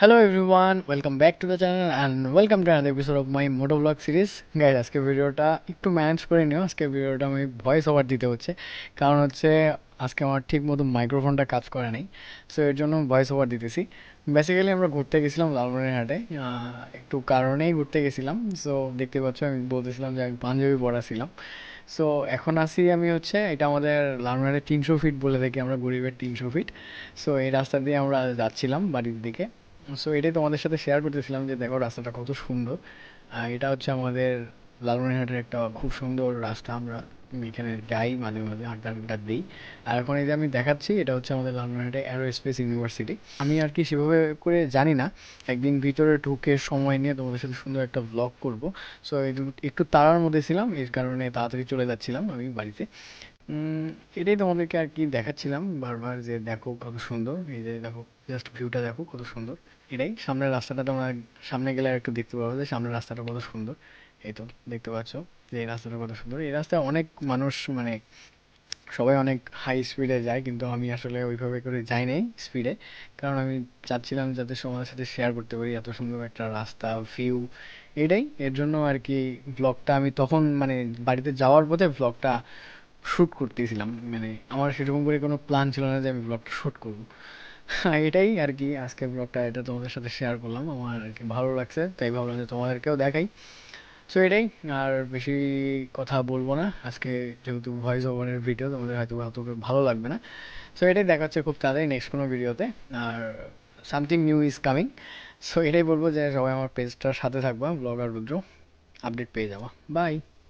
Hello everyone, welcome back to the channel and welcome to another episode of my motovlog series. Guys, আজকে ভিডিওটা একটু manage করে নিও। আজকে ভিডিওটা আমি ভয়েস ওভার দিতে হচ্ছে, কারণ হচ্ছে আজকে আমার ঠিক মতো মাইক্রোফোনটা কাজ করে নাই, সো এর জন্য ভয়েস ওভার দিতেছি। বেসিক্যালি আমরা ঘুরতে গেছিলাম লালমনিরহাটে, একটু কারণেই ঘুরতে গেছিলাম। সো দেখতে পাচ্ছ আমি বলতেছিলাম যে আমি পাঞ্জাবি পরা ছিলাম। সো এখন আসি আমি হচ্ছে, এটা আমাদের লালমনিরহাটে 300 ফিট বলে থাকি আমরা, গরিবের 300 ফিট। সো এই রাস্তা দিয়ে আমরা যাচ্ছিলাম বাড়ির দিকে। সো এটাই তোমাদের সাথে শেয়ার করতেছিলাম যে দেখো রাস্তাটা কত সুন্দর। এটা হচ্ছে আমাদের লালমনিরহাটের একটা খুব সুন্দর রাস্তা। আমরা এখানে যাই মাঝে মাঝে, আড্ডা আড্ডা দিই। আর এখন এই যে আমি দেখাচ্ছি, এটা হচ্ছে আমাদের লালমনিরহাটে অ্যারোস্পেস ইউনিভার্সিটি। আমি আর কি সেভাবে করে জানি না, একদিন ভিতরে ঢুকে সময় নিয়ে তোমাদের সাথে সুন্দর একটা ব্লগ করব। সো একটু তাড়ার মধ্যে ছিলাম, এর কারণে তাড়াতাড়ি চলে যাচ্ছিলাম আমি বাড়িতে। এটাই তোমাদেরকে আর কি দেখাচ্ছিলাম বারবার, যে দেখো কত সুন্দর, এই যে দেখো জাস্ট ভিউটা দেখো কত সুন্দর। এটাই সামনের রাস্তাটা, তোমরা সামনে গেলে আর একটু দেখতে পাবো যে সামনের রাস্তাটা কত সুন্দর। এই তো দেখতে পাচ্ছ যে এই রাস্তাটা কত সুন্দর। এই রাস্তায় অনেক মানুষ, মানে সবাই অনেক হাই স্পিডে যায়, কিন্তু আমি আসলে ওইভাবে করে যাই নাই স্পিডে, কারণ আমি চাচ্ছিলাম যাতে সবার সাথে শেয়ার করতে পারি এত সুন্দর একটা রাস্তা ভিউ। এটাই এর জন্য আর কি ব্লগটা আমি তখন, মানে বাড়িতে যাওয়ার পথে ব্লগটা শ্যুট করতেছিলাম। মানে আমার সেরকম করে কোনো প্ল্যান ছিল না যে আমি ব্লগটা শ্যুট করবো। এটাই আর কি আজকের ব্লগটা, এটা তোমাদের সাথে শেয়ার করলাম, আমার আর কি ভালো লাগছে তাই ভাবলাম যে তোমাদেরকেও দেখাই। সো এটাই, আর বেশি কথা বলবো না আজকে, যেহেতু ভয়েস ওভারের ভিডিও তোমাদের হয়তো অত ভালো লাগবে না। সো এটাই, দেখা হচ্ছে খুব তাড়াতাড়ি নেক্সট কোনো ভিডিওতে। আর something new is coming. So এটাই বলবো যে সবাই আমার পেজটার সাথে থাকবা, ব্লগার রুদ্র, আপডেট পেয়ে যাওয়া। বাই।